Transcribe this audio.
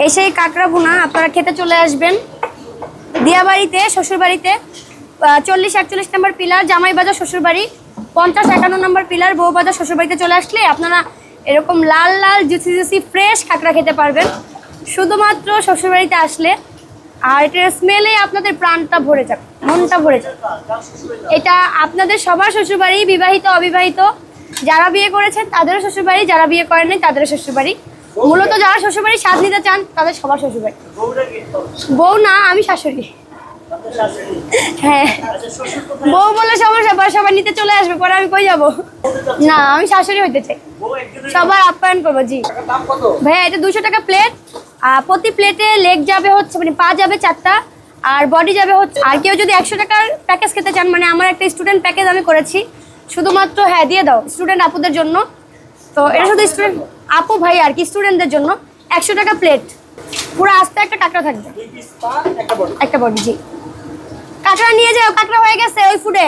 এসেই কাঁকড়া ভুনা আপনারা খেতে চলে আসবেন দিয়াবাড়িতে, শ্বশুরবাড়িতে 40-41 নম্বর পিলার জামাইবাজার শ্বশুরবাড়ি, 50-51 নম্বর পিলার বউবাজার শ্বশুরবাড়িতে চলে আসলে আপনারা এরকম লাল লাল জুসি জুসি ফ্রেশ কাঁকড়া খেতে পারবেন শুধুমাত্র শ্বশুরবাড়িতে আসলে। আর এটার স্মেলে আপনাদের প্রাণটা ভরে যাবে, মনটা ভরে যাবে। এটা আপনাদের সবার শ্বশুরবাড়ি, বিবাহিত অবিবাহিত যারা বিয়ে করেছেন তাদেরও শ্বশুরবাড়ি, যারা বিয়ে করেন নাই তাদেরও শ্বশুরবাড়ি। মূলত যারা শ্বশুরবাড়ি স্বাদ নিতে চান তাদের সবার শ্বশুরবাড়ি। বউ না, আমি শাশুড়ি। হ্যাঁ, বউ বলে সমস্যা, সবাই নিতে চলে আসবে, পরে আমি কই যাবো? না, আমি শাশুড়ি হইতে চাই, সবার আপ্যায়ন করবো। জি ভাইয়া, এটা 200 টাকা প্লেট। প্রতি প্লেটে লেগ যাবে হচ্ছে, মানে পা যাবে 4টা, আর বডি যাবে হচ্ছে। আর কেউ যদি 100 টাকার প্যাকেজ খেতে চান, মানে আমার একটা স্টুডেন্ট প্যাকেজ আমি করেছি শুধুমাত্র, হ্যাঁ দিয়ে দাও স্টুডেন্ট আপুদের জন্য। তো এটা শুধু স্টুডেন্ট আপু ভাই আর কি, স্টুডেন্টদের জন্য 100 টাকা প্লেট। পুরো আস্তে একটা কাঁকড়া থাকবে, একটা বডি। জি, কাঁকড়া নিয়ে যাও, কাঁকড়া হয়ে গেছে ওই ফুডে।